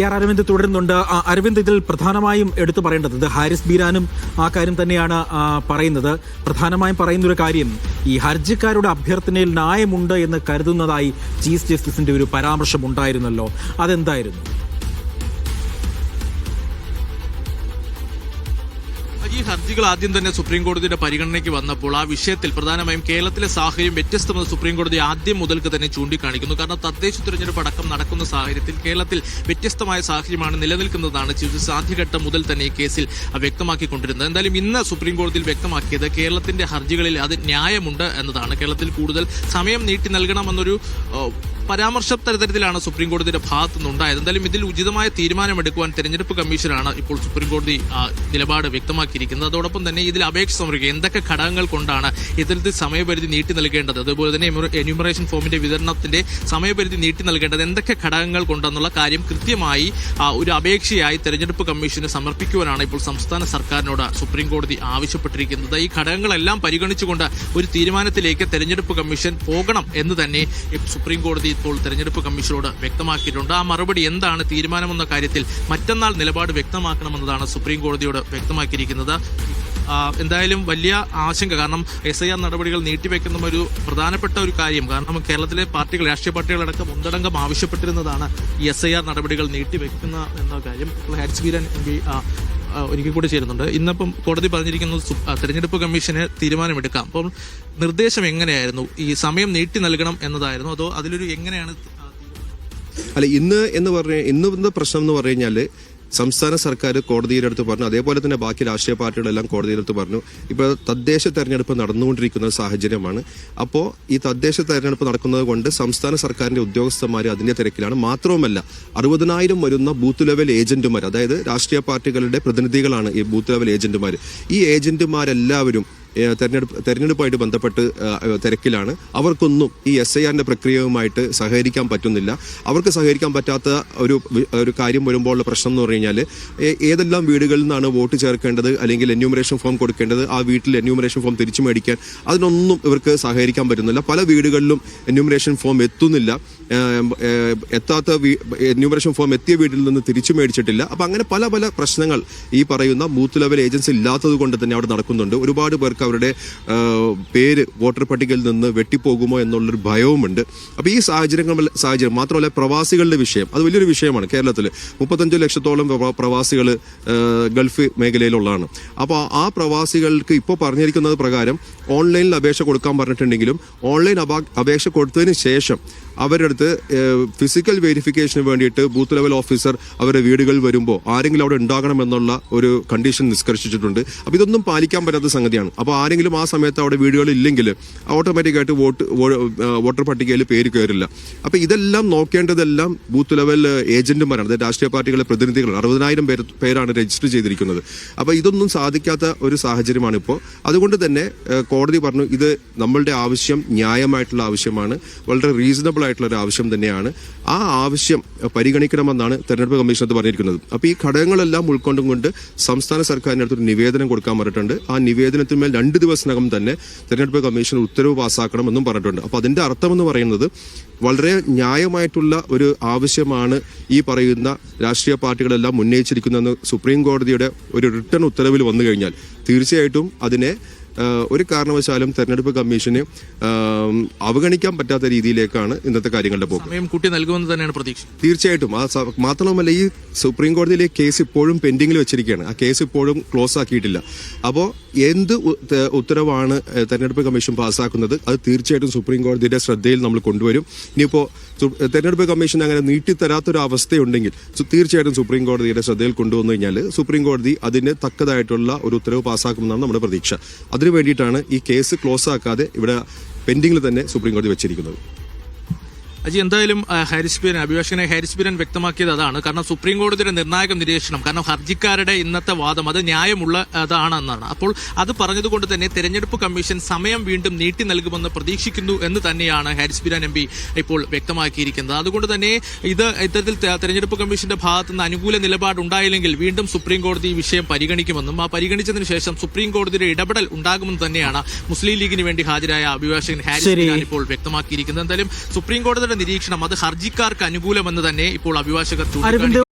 അരവിന്ദ് തുടരുന്നുണ്ട്. അരവിന്ദ്, ഇതിൽ പ്രധാനമായും എടുത്തു പറയേണ്ടത് ഹാരിസ് ബീരാനും ആ കാര്യം തന്നെയാണ് പറയുന്നത്. പ്രധാനമായും പറയുന്നൊരു കാര്യം, ഈ ഹർജിക്കാരുടെ അഭ്യർത്ഥനയിൽ ന്യായമുണ്ട് എന്ന് കരുതുന്നതായി ചീഫ് ജസ്റ്റിസിന്റെ ഒരു പരാമർശം ഉണ്ടായിരുന്നല്ലോ, അതെന്തായിരുന്നു? ഈ ഹർജികൾ ആദ്യം തന്നെ സുപ്രീം കോടതിയുടെ പരിഗണനയ്ക്ക് വന്നപ്പോൾ ആ വിഷയത്തിൽ പ്രധാനമായും കേരളത്തിലെ സാഹചര്യം വ്യത്യസ്തമെന്ന് സുപ്രീം കോടതി ആദ്യം മുതൽക്ക് തന്നെ ചൂണ്ടിക്കാണിക്കുന്നു. കാരണം തദ്ദേശ തിരഞ്ഞെടുപ്പ് അടക്കം നടക്കുന്ന സാഹചര്യത്തിൽ കേരളത്തിൽ വ്യത്യസ്തമായ സാഹചര്യമാണ് നിലനിൽക്കുന്നതാണ് ചീഫ് ജസ്റ്റിസ് ആദ്യഘട്ടം മുതൽ തന്നെ ഈ കേസിൽ വ്യക്തമാക്കിക്കൊണ്ടിരുന്നത്. എന്തായാലും ഇന്ന് സുപ്രീം കോടതിയിൽ വ്യക്തമാക്കിയത് കേരളത്തിന്റെ ഹർജികളിൽ അത് ന്യായമുണ്ട് എന്നതാണ്. കേരളത്തിൽ കൂടുതൽ സമയം നീട്ടി നൽകണമെന്നൊരു പരാമർശം തരത്തിലാണ് സുപ്രീം കോടതിയുടെ ഭാഗത്തു നിന്നുണ്ടായത്. എന്തായാലും ഇതിൽ ഉചിതമായ തീരുമാനമെടുക്കുവാൻ തെരഞ്ഞെടുപ്പ് കമ്മീഷനാണ് ഇപ്പോൾ സുപ്രീം കോടതി നിലപാട് വ്യക്തമാക്കിയിരിക്കുന്നത്. അതോടൊപ്പം തന്നെ ഇതിൽ അപേക്ഷ സമർപ്പിക്കുക, എന്തൊക്കെ ഘടകങ്ങൾ കൊണ്ടാണ് ഇത്തരത്തിൽ സമയപരിധി നീട്ടി നൽകേണ്ടത്, അതുപോലെ തന്നെ എന്യൂമറേഷൻ ഫോമിന്റെ വിതരണത്തിന്റെ സമയപരിധി നീട്ടി നൽകേണ്ടത് എന്തൊക്കെ ഘടകങ്ങൾ കൊണ്ടെന്നുള്ള കാര്യം കൃത്യമായി ഒരു അപേക്ഷയായി തെരഞ്ഞെടുപ്പ് കമ്മീഷന് സമർപ്പിക്കുവാനാണ് ഇപ്പോൾ സംസ്ഥാന സർക്കാരിനോട് സുപ്രീം കോടതി ആവശ്യപ്പെട്ടിരിക്കുന്നത്. ഈ ഘടകങ്ങളെല്ലാം പരിഗണിച്ചുകൊണ്ട് ഒരു തീരുമാനത്തിലേക്ക് തെരഞ്ഞെടുപ്പ് കമ്മീഷൻ പോകണം എന്ന് തന്നെ സുപ്രീം കോടതി ഇപ്പോൾ തെരഞ്ഞെടുപ്പ് കമ്മീഷനോട് വ്യക്തമാക്കിയിട്ടുണ്ട്. ആ മറുപടി എന്താണ് തീരുമാനമെന്ന കാര്യത്തിൽ മറ്റന്നാൾ നിലപാട് വ്യക്തമാക്കണമെന്നതാണ് സുപ്രീം കോടതിയോട് വ്യക്തമാക്കിയിരിക്കുന്നത്. എന്തായാലും വലിയ ആശങ്ക, കാരണം SIR നടപടികൾ നീട്ടിവെക്കുന്ന ഒരു പ്രധാനപ്പെട്ട ഒരു കാര്യം. കാരണം കേരളത്തിലെ പാർട്ടികൾ, രാഷ്ട്രീയ പാർട്ടികളടക്കം ഒന്നടങ്കം ആവശ്യപ്പെട്ടിരുന്നതാണ് ഈ SIR നടപടികൾ നീട്ടിവെക്കുന്ന എന്ന കാര്യം. ഹാരിസ് ബീരാൻ MP ഒരിക്കൽ കൂടി ചേരുന്നുണ്ട്. ഇന്നിപ്പം കോടതി പറഞ്ഞിരിക്കുന്നത് തെരഞ്ഞെടുപ്പ് കമ്മീഷന് തീരുമാനമെടുക്കാം. അപ്പം നിർദ്ദേശം എങ്ങനെയായിരുന്നു? ഈ സമയം നീട്ടി നൽകണം എന്നതായിരുന്നു, അതോ അതിലൊരു എങ്ങനെയാണ്? അല്ല, ഇന്ന് പ്രശ്നം എന്ന് പറഞ്ഞു കഴിഞ്ഞാൽ സംസ്ഥാന സർക്കാർ കോടതിയുടെ അടുത്ത് പറഞ്ഞു, അതേപോലെ തന്നെ ബാക്കി രാഷ്ട്രീയ പാർട്ടികളെല്ലാം കോടതിയുടെ അടുത്ത് പറഞ്ഞു. ഇപ്പോൾ തദ്ദേശ തെരഞ്ഞെടുപ്പ് നടന്നുകൊണ്ടിരിക്കുന്ന സാഹചര്യമാണ്. അപ്പോൾ ഈ തദ്ദേശ തെരഞ്ഞെടുപ്പ് നടക്കുന്നത് കൊണ്ട് സംസ്ഥാന സർക്കാരിന്റെ ഉദ്യോഗസ്ഥന്മാർ അതിന്റെ തിരക്കിലാണ്. മാത്രവുമല്ല 60,000 വരുന്ന ബൂത്ത് ലെവൽ ഏജന്റുമാർ, അതായത് രാഷ്ട്രീയ പാർട്ടികളുടെ പ്രതിനിധികളാണ് ഈ ബൂത്ത് ലെവൽ ഏജന്റുമാർ. ഈ ഏജന്റുമാരെല്ലാവരും തെരഞ്ഞെടുപ്പുമായിട്ട് ബന്ധപ്പെട്ട് തിരക്കിലാണ്. അവർക്കൊന്നും ഈ SIRന്റെ പ്രക്രിയയുമായിട്ട് സഹകരിക്കാൻ പറ്റുന്നില്ല. അവർക്ക് സഹകരിക്കാൻ പറ്റാത്ത ഒരു കാര്യം വരുമ്പോഴുള്ള പ്രശ്നം എന്ന് പറഞ്ഞു കഴിഞ്ഞാൽ, ഏതെല്ലാം വീടുകളിൽ നിന്നാണ് വോട്ട് ചേർക്കേണ്ടത് അല്ലെങ്കിൽ എന്യൂമറേഷൻ ഫോം കൊടുക്കേണ്ടത്, ആ വീട്ടിൽ എന്യൂമറേഷൻ ഫോം തിരിച്ചു മേടിക്കാൻ, അതിനൊന്നും ഇവർക്ക് സഹകരിക്കാൻ പറ്റുന്നില്ല. പല വീടുകളിലും എന്യൂമറേഷൻ ഫോം എത്തുന്നില്ല. എന്യൂമറേഷൻ ഫോം എത്തിയ വീട്ടിൽ നിന്ന് തിരിച്ചു മേടിച്ചിട്ടില്ല. അപ്പൊ അങ്ങനെ പല പല പ്രശ്നങ്ങൾ ഈ പറയുന്ന ബൂത്ത് ലെവൽ ഏജൻസി ഇല്ലാത്തത് കൊണ്ട് തന്നെ അവിടെ നടക്കുന്നുണ്ട്. ഒരുപാട് പേർക്ക് അവരുടെ പേര് വോട്ടർ പട്ടികയിൽ നിന്ന് വെട്ടിപ്പോകുമോ എന്നുള്ളൊരു ഭയവുമുണ്ട്. അപ്പൊ ഈ സാഹചര്യം മാത്രമല്ല, പ്രവാസികളുടെ വിഷയം അത് വലിയൊരു വിഷയമാണ്. കേരളത്തിൽ 35 ലക്ഷത്തോളം പ്രവാസികൾ ഗൾഫ് മേഖലയിലുള്ളതാണ്. അപ്പോൾ ആ പ്രവാസികൾക്ക് ഇപ്പോൾ പറഞ്ഞിരിക്കുന്നത് പ്രകാരം ഓൺലൈനിൽ അപേക്ഷ കൊടുക്കാൻ പറഞ്ഞിട്ടുണ്ടെങ്കിലും ഓൺലൈൻ അപേക്ഷ കൊടുത്തതിന് ശേഷം അവരുടെ അടുത്ത് ഫിസിക്കൽ വെരിഫിക്കേഷന് വേണ്ടിയിട്ട് ബൂത്ത് ലെവൽ ഓഫീസർ അവരുടെ വീടുകളിൽ വരുമ്പോൾ ആരെങ്കിലും അവിടെ ഉണ്ടാകണമെന്നുള്ള ഒരു കണ്ടീഷൻ നിഷ്കർഷിച്ചിട്ടുണ്ട്. അപ്പോൾ ഇതൊന്നും പാലിക്കാൻ പറ്റാത്ത സംഗതിയാണ്. അപ്പോൾ ആരെങ്കിലും ആ സമയത്ത് അവിടെ വീടുകളിൽ ഇല്ലെങ്കിൽ ഓട്ടോമാറ്റിക്കായിട്ട് വോട്ടർ പട്ടികയിൽ പേര് കയറില്ല. അപ്പോൾ ഇതെല്ലാം നോക്കേണ്ടതെല്ലാം ബൂത്ത് ലെവൽ ഏജന്റുമാരാണ്, അതായത് രാഷ്ട്രീയ പാർട്ടികളുടെ പ്രതിനിധികളാണ്. 60,000 പേരാണ് രജിസ്റ്റർ ചെയ്തിരിക്കുന്നത്. അപ്പോൾ ഇതൊന്നും സാധിക്കാത്ത ഒരു സാഹചര്യമാണ് ഇപ്പോൾ. അതുകൊണ്ട് തന്നെ കോടതി പറഞ്ഞു, ഇത് നമ്മളുടെ ആവശ്യം ന്യായമായിട്ടുള്ള ആവശ്യമാണ്, വളരെ റീസണബിൾ ആയിട്ടുള്ള ഒരു ആവശ്യം തന്നെയാണ്. ആ ആവശ്യം പരിഗണിക്കണമെന്നാണ് തെരഞ്ഞെടുപ്പ് കമ്മീഷൻ പറഞ്ഞിരിക്കുന്നത്. അപ്പോൾ ഈ ഘടകങ്ങളെല്ലാം ഉൾക്കൊണ്ടുകൊണ്ട് സംസ്ഥാന സർക്കാരിന്റെ അടുത്തൊരു നിവേദനം കൊടുക്കാൻ പറഞ്ഞിട്ടുണ്ട്. ആ നിവേദനത്തിന്മേൽ 2 ദിവസത്തിനകം തന്നെ തെരഞ്ഞെടുപ്പ് കമ്മീഷൻ ഉത്തരവ് പാസ്സാക്കണമെന്നും പറഞ്ഞിട്ടുണ്ട്. അപ്പോൾ അതിന്റെ അർത്ഥം എന്ന് പറയുന്നത് വളരെ ന്യായമായിട്ടുള്ള ഒരു ആവശ്യമാണ് ഈ പറയുന്ന രാഷ്ട്രീയ പാർട്ടികളെല്ലാം ഉന്നയിച്ചിരിക്കുന്നതെന്ന് സുപ്രീം കോടതിയുടെ ഒരു റിട്ടൺ ഉത്തരവിൽ വന്നു കഴിഞ്ഞാൽ തീർച്ചയായിട്ടും അതിനെ ഒരു കാരണവശാലും തെരഞ്ഞെടുപ്പ് കമ്മീഷന് അവഗണിക്കാൻ പറ്റാത്ത രീതിയിലേക്കാണ് ഇന്നത്തെ കാര്യങ്ങളുടെ പോക്ക്. സമയം കൂട്ടി നൽകുമെന്ന് തന്നെയാണ് പ്രതീക്ഷ. തീർച്ചയായിട്ടും. മാത്രമല്ല, ഈ സുപ്രീം കോടതിയിലെ കേസ് ഇപ്പോഴും പെൻഡിങ്ങിൽ വെച്ചിരിക്കുകയാണ്. ആ കേസ് ഇപ്പോഴും ക്ലോസ് ആക്കിയിട്ടില്ല. അപ്പോൾ എന്ത് ഉത്തരവാണ് തെരഞ്ഞെടുപ്പ് കമ്മീഷൻ പാസ്സാക്കുന്നത് അത് തീർച്ചയായിട്ടും സുപ്രീം കോടതിയുടെ ശ്രദ്ധയിൽ നമ്മൾ കൊണ്ടുവരും. ഇനിയിപ്പോൾ തെരഞ്ഞെടുപ്പ് കമ്മീഷൻ അങ്ങനെ നീട്ടിത്തരാത്തൊരു അവസ്ഥയുണ്ടെങ്കിൽ തീർച്ചയായിട്ടും സുപ്രീം കോടതിയുടെ ശ്രദ്ധയിൽ കൊണ്ടുവന്നു കഴിഞ്ഞാൽ സുപ്രീം കോടതി അതിന് തക്കതായിട്ടുള്ള ഒരു ഉത്തരവ് പാസ്സാക്കുമെന്നാണ് നമ്മുടെ പ്രതീക്ഷ. അതിനു വേണ്ടിയിട്ടാണ് ഈ കേസ് ക്ലോസ് ആക്കാതെ ഇവിടെ പെൻഡിങ്ങിൽ തന്നെ സുപ്രീം കോടതി വെച്ചിരിക്കുന്നത്. അജി, എന്തായാലും അഭിഭാഷകനെ ഹാരിസ് ബീരാൻ വ്യക്തമാക്കിയത് അതാണ്. കാരണം സുപ്രീം കോടതിയുടെ നിർണായക നിരീക്ഷണം, കാരണം ഹർജിക്കാരുടെ ഇന്നത്തെ വാദം അത് ന്യായമുള്ളതാണെന്നാണ്. അപ്പോൾ അത് പറഞ്ഞതുകൊണ്ട് തന്നെ തെരഞ്ഞെടുപ്പ് കമ്മീഷൻ സമയം വീണ്ടും നീട്ടി നൽകുമെന്ന് പ്രതീക്ഷിക്കുന്നു എന്ന് തന്നെയാണ് ഹാരിസ് ബീരാൻ MP ഇപ്പോൾ വ്യക്തമാക്കിയിരിക്കുന്നത്. അതുകൊണ്ട് തന്നെ ഇത്തരത്തിൽ തെരഞ്ഞെടുപ്പ് കമ്മീഷന്റെ ഭാഗത്തു നിന്ന് അനുകൂല നിലപാടുണ്ടായില്ലെങ്കിൽ വീണ്ടും സുപ്രീം കോടതി ഈ വിഷയം പരിഗണിക്കുമെന്നും ആ പരിഗണിച്ചതിന് ശേഷം സുപ്രീം കോടതിയുടെ ഇടപെടൽ ഉണ്ടാകുമെന്ന് തന്നെയാണ് മുസ്ലിം ലീഗിന് വേണ്ടി ഹാജരായ അഭിഭാഷകൻ ഹാരിസ് ബീരാൻ ഇപ്പോൾ വ്യക്തമാക്കിയിരിക്കുന്നത്. എന്തായാലും സുപ്രീം കോടതിയുടെ നിരീക്ഷണം അത് ഹർജിക്കാർക്ക് അനുകൂലമെന്ന് തന്നെ ഇപ്പോൾ അഭിഭാഷകർ ചൂണ്ടിക്കാണിക്കുന്നു.